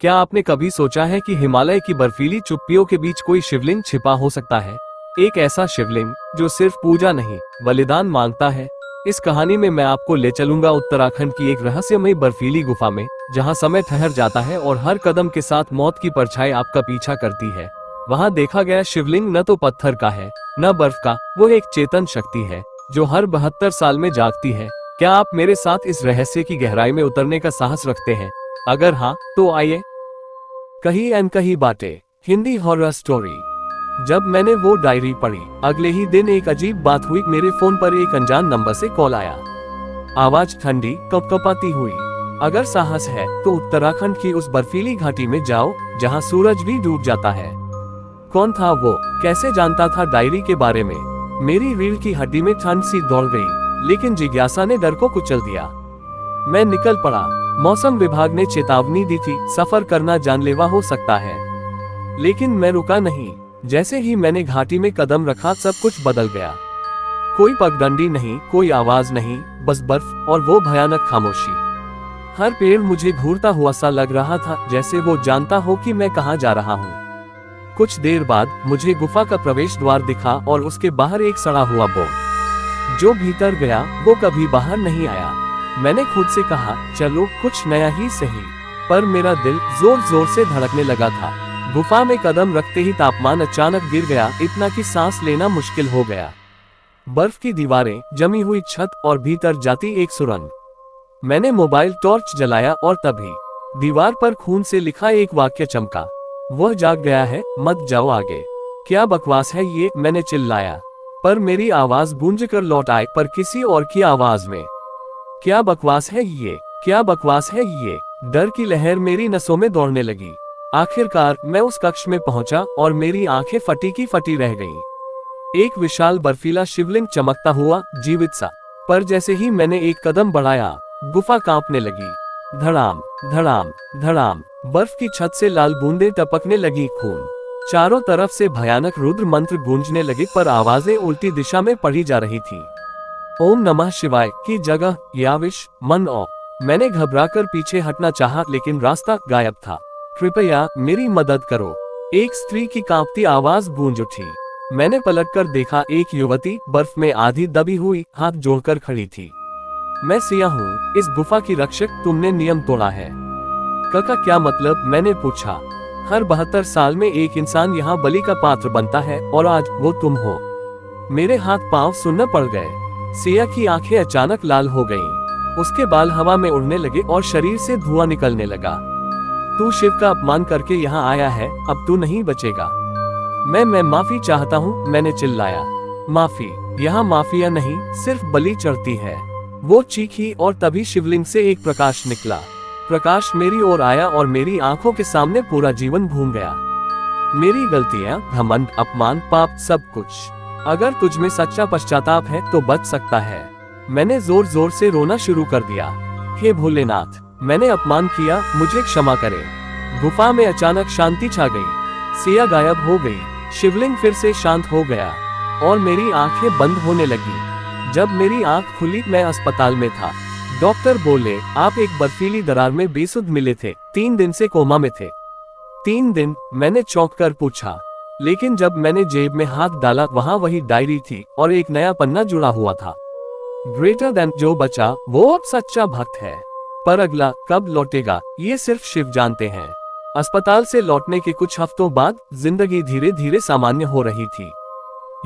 क्या आपने कभी सोचा है कि हिमालय की बर्फीली चुप्पियों के बीच कोई शिवलिंग छिपा हो सकता है? एक ऐसा शिवलिंग जो सिर्फ पूजा नहीं, बलिदान मांगता है। इस कहानी में मैं आपको ले चलूंगा उत्तराखंड की एक रहस्यमयी बर्फीली गुफा में, जहां समय ठहर जाता है और हर कदम के साथ मौत की परछाई आपका पीछा करती है। वहां देखा गया शिवलिंग न तो पत्थर का है, न बर्फ का, वो एक चेतन शक्ति है जो हर 72 साल में जागती है। क्या आप मेरे साथ इस रहस्य की गहराई में उतरने का साहस रखते हैं? अगर हाँ, तो आइए। कहीं अनकही बातें, हिंदी हॉरर स्टोरी। जब मैंने वो डायरी पढ़ी, अगले ही दिन एक अजीब बात हुई। मेरे फोन पर एक अनजान नंबर से कॉल आया। आवाज ठंडी, कपकपाती हुई। अगर साहस है तो उत्तराखंड की उस बर्फीली घाटी में जाओ जहां सूरज भी डूब जाता है। कौन था वो? कैसे जानता था डायरी के बारे में? मेरी रीढ़ की हड्डी में ठंड सी दौड़ गई, लेकिन जिज्ञासा ने डर को कुचल दिया। मैं निकल पड़ा। मौसम विभाग ने चेतावनी दी थी, सफर करना जानलेवा हो सकता है। लेकिन मैं रुका नहीं। जैसे ही मैंने घाटी में कदम रखा, सब कुछ बदल गया। कोई पगडंडी नहीं, कोई आवाज नहीं, बस बर्फ और वो भयानक खामोशी। हर पेड़ मुझे घूरता हुआ सा लग रहा था, जैसे वो जानता हो कि मैं कहाँ जा रहा हूँ। कुछ देर बाद मुझे गुफा का प्रवेश द्वार दिखा और उसके बाहर एक सड़ा हुआ बोर्ड। जो भीतर गया वो कभी बाहर नहीं आया। मैंने खुद से कहा, चलो कुछ नया ही सही। पर मेरा दिल जोर जोर से धड़कने लगा था। गुफा में कदम रखते ही तापमान अचानक गिर गया, इतना कि सांस लेना मुश्किल हो गया। बर्फ की दीवारें, जमी हुई छत और भीतर जाती एक सुरंग। मैंने मोबाइल टॉर्च जलाया और तभी दीवार पर खून से लिखा एक वाक्य चमका। वह जाग गया है, मत जाओ आगे। क्या बकवास है ये? मैंने चिल्लाया, पर मेरी आवाज गूंज कर लौट आई, पर किसी और की आवाज में। क्या बकवास है ये? क्या बकवास है ये? डर की लहर मेरी नसों में दौड़ने लगी। आखिरकार मैं उस कक्ष में पहुंचा और मेरी आंखें फटी की फटी रह गईं। एक विशाल बर्फीला शिवलिंग चमकता हुआ, जीवित सा। पर जैसे ही मैंने एक कदम बढ़ाया, गुफा कांपने लगी। धड़ाम धड़ाम धड़ाम, बर्फ की छत से लाल बूंदें टपकने लगी। खून चारों तरफ से भयानक रुद्र मंत्र गूंजने लगे, पर आवाजें उल्टी दिशा में पढ़ी जा रही थी। ओम नमः शिवाय की जगह याविश मन ओ। मैंने घबराकर पीछे हटना चाहा, लेकिन रास्ता गायब था। कृपया मेरी मदद करो, एक स्त्री की कांपती आवाज गूंज उठी। मैंने पलटकर देखा, एक युवती बर्फ में आधी दबी हुई, हाथ जोड़कर खड़ी थी। मैं सिया हूँ, इस गुफा की रक्षक। तुमने नियम तोड़ा है। का क्या मतलब? मैंने पूछा। हर 72 साल में एक इंसान यहाँ बलि का पात्र बनता है, और आज वो तुम हो। मेरे हाथ पांव सुन्न पड़ गए। सिया की आंखें अचानक लाल हो गईं। उसके बाल हवा में उड़ने लगे और शरीर से धुआं निकलने लगा। तू शिव का अपमान करके यहाँ आया है, अब तू नहीं बचेगा। मैं माफी चाहता हूँ, मैंने चिल्लाया। माफी? यहाँ माफिया नहीं, सिर्फ बलि चढ़ती है, वो चीखी। और तभी शिवलिंग से एक प्रकाश निकला। प्रकाश मेरी ओर आया और मेरी आंखों के सामने पूरा जीवन घूम गया। मेरी गलतियां, घमंड, अपमान, पाप, सब कुछ। अगर तुझमें सच्चा पश्चाताप है तो बच सकता है। मैंने जोर जोर से रोना शुरू कर दिया। हे भोलेनाथ, मैंने अपमान किया, मुझे क्षमा करे। गुफा में अचानक शांति छा गई। सिया गायब हो गई, शिवलिंग फिर से शांत हो गया और मेरी आंखें बंद होने लगी। जब मेरी आंख खुली, मैं अस्पताल में था। डॉक्टर बोले, आप एक बर्फीली दरार में बेसुध मिले थे, 3 दिन से कोमा में थे। 3 दिन? मैंने चौंक कर पूछा। लेकिन जब मैंने जेब में हाथ डाला, वहां वही डायरी थी और एक नया पन्ना जुड़ा हुआ था। Greater than. जो बचा वो अब सच्चा भक्त है, पर अगला कब लौटेगा ये सिर्फ शिव जानते हैं। अस्पताल से लौटने के कुछ हफ्तों बाद जिंदगी धीरे धीरे सामान्य हो रही थी,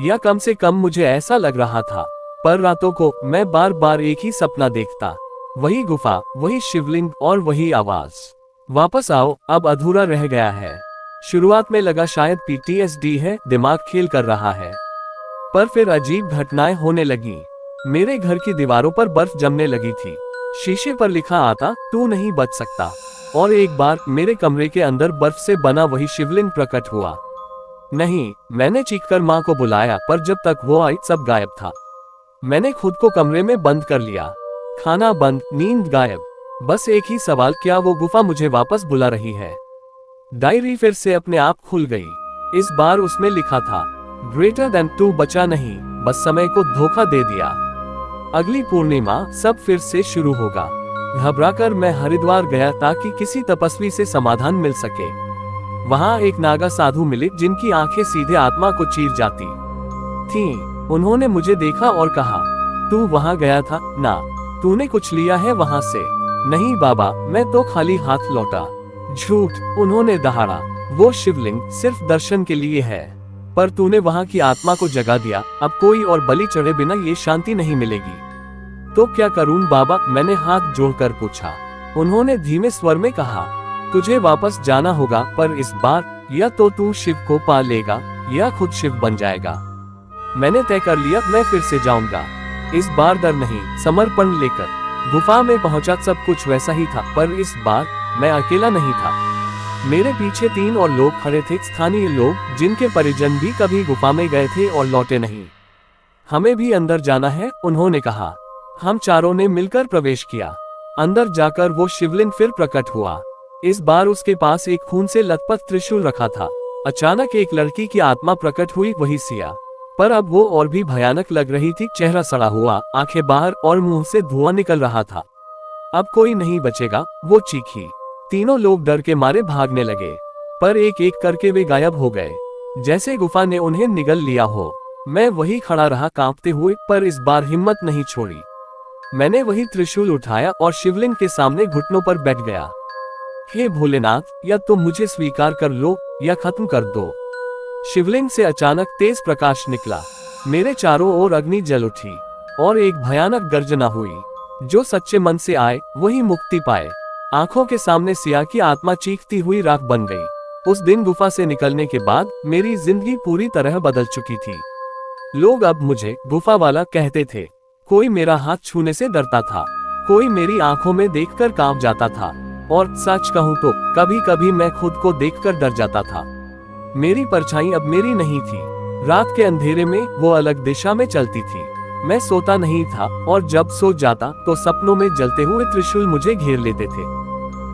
या कम से कम मुझे ऐसा लग रहा था। पर रातों को मैं बार बार एक ही सपना देखता, वही गुफा, वही शिवलिंग और वही आवाज, वापस आओ। अब अधूरा रह गया है। शुरुआत में लगा शायद पीटीएसडी है, दिमाग खेल कर रहा है। पर फिर अजीब घटनाएं होने लगी। मेरे घर की दीवारों पर बर्फ जमने लगी थी। शीशे पर लिखा आता, तू नहीं बच सकता। और एक बार मेरे कमरे के अंदर बर्फ से बना वही शिवलिंग प्रकट हुआ। नहीं, मैंने चीखकर माँ को बुलाया, पर जब तक वो आई सब गायब था। मैंने खुद को कमरे में बंद कर लिया। खाना बंद, नींद गायब। बस एक ही सवाल, क्या वो गुफा मुझे वापस बुला रही है? डायरी फिर से अपने आप खुल गई। इस बार उसमें लिखा था, ग्रेटर देन। तू बचा नहीं, बस समय को धोखा दे दिया। अगली पूर्णिमा सब फिर से शुरू होगा। घबराकर मैं हरिद्वार गया ताकि किसी तपस्वी से समाधान मिल सके। वहां एक नागा साधु मिले जिनकी आंखें सीधे आत्मा को चीर जाती थीं। उन्होंने मुझे देखा और कहा, तू वहां गया था ना? तूने कुछ लिया है वहां से? नहीं बाबा, मैं तो खाली हाथ लौटा। झूठ, उन्होंने दहाड़ा। वो शिवलिंग सिर्फ दर्शन के लिए है, पर तूने वहां की आत्मा को जगा दिया। अब कोई और बलि चढ़े बिना ये शांति नहीं मिलेगी। तो क्या करूं बाबा? मैंने हाथ जोड़कर पूछा। उन्होंने धीमे स्वर में कहा, तुझे वापस जाना होगा, पर इस बार या तो तू शिव को पा लेगा या खुद शिव बन जाएगा। मैंने तय कर लिया, मैं फिर से जाऊंगा। इस बार डर नहीं, समर्पण लेकर। गुफा में पहुंचा सब कुछ वैसा ही था, पर इस बार मैं अकेला नहीं था। मेरे पीछे 3 और लोग खड़े थे, स्थानीय लोग जिनके परिजन भी कभी गुफा में गए थे और लौटे नहीं। हमें भी अंदर जाना है, उन्होंने कहा। हम चारों ने मिलकर प्रवेश किया। अंदर जाकर वो शिवलिंग फिर प्रकट हुआ। इस बार उसके पास एक खून से लथपथ त्रिशूल रखा था। अचानक एक लड़की की आत्मा प्रकट हुई, वही सिया, पर अब वो और भी भयानक लग रही थी। चेहरा सड़ा हुआ, आंखें बाहर और मुंह से धुआं निकल रहा था। अब कोई नहीं बचेगा, वो चीखी। तीनों लोग डर के मारे भागने लगे, पर एक एक करके वे गायब हो गए, जैसे गुफा ने उन्हें निगल लिया हो। मैं वही खड़ा रहा कांपते हुए, पर इस बार हिम्मत नहीं छोड़ी। मैंने वही त्रिशूल उठाया और शिवलिंग के सामने घुटनों पर बैठ गया। हे भोलेनाथ, या तो मुझे स्वीकार कर लो या खत्म कर दो। शिवलिंग से अचानक तेज प्रकाश निकला। मेरे चारों ओर अग्नि जल उठी और एक भयानक गर्जना हुई। जो सच्चे मन से आए वही मुक्ति पाए। आंखों के सामने सिया की आत्मा चीखती हुई राख बन गई। उस दिन गुफा से निकलने के बाद मेरी जिंदगी पूरी तरह बदल चुकी थी। लोग अब मुझे गुफा वाला कहते थे। कोई मेरा हाथ छूने से डरता था, कोई मेरी आंखों में देखकर कांप जाता था, और सच कहूं तो कभी कभी मैं खुद को देखकर डर जाता था। मेरी परछाई अब मेरी नहीं थी। रात के अंधेरे में वो अलग दिशा में चलती थी। मैं सोता नहीं था, और जब सो जाता तो सपनों में जलते हुए त्रिशूल मुझे घेर लेते थे।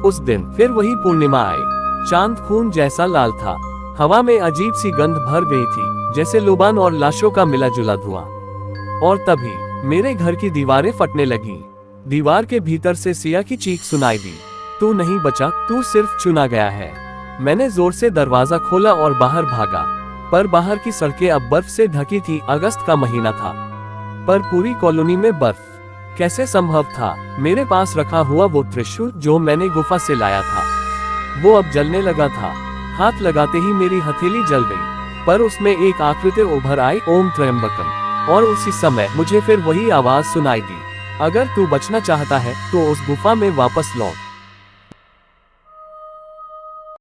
उस दिन फिर वही पूर्णिमा आई। चांद खून जैसा लाल था। हवा में अजीब सी गंध भर गई थी, जैसे लोबान और लाशों का मिला जुला धुआं। और तभी मेरे घर की दीवारें फटने लगीं। दीवार के भीतर से सिया की चीख सुनाई दी, तू नहीं बचा, तू सिर्फ चुना गया है। मैंने जोर से दरवाजा खोला और बाहर भागा, पर बाहर की सड़कें अब बर्फ से ढकी थी। अगस्त का महीना था, पर पूरी कॉलोनी में बर्फ। कैसे संभव था? मेरे पास रखा हुआ वो त्रिशूल जो मैंने गुफा से लाया था, वो अब जलने लगा था। हाथ लगाते ही मेरी हथेली जल गई, पर उसमें एक आकृति उभर आई, ओम त्र्यंबकम। और उसी समय मुझे फिर वही आवाज सुनाई दी, अगर तू बचना चाहता है तो उस गुफा में वापस लौट।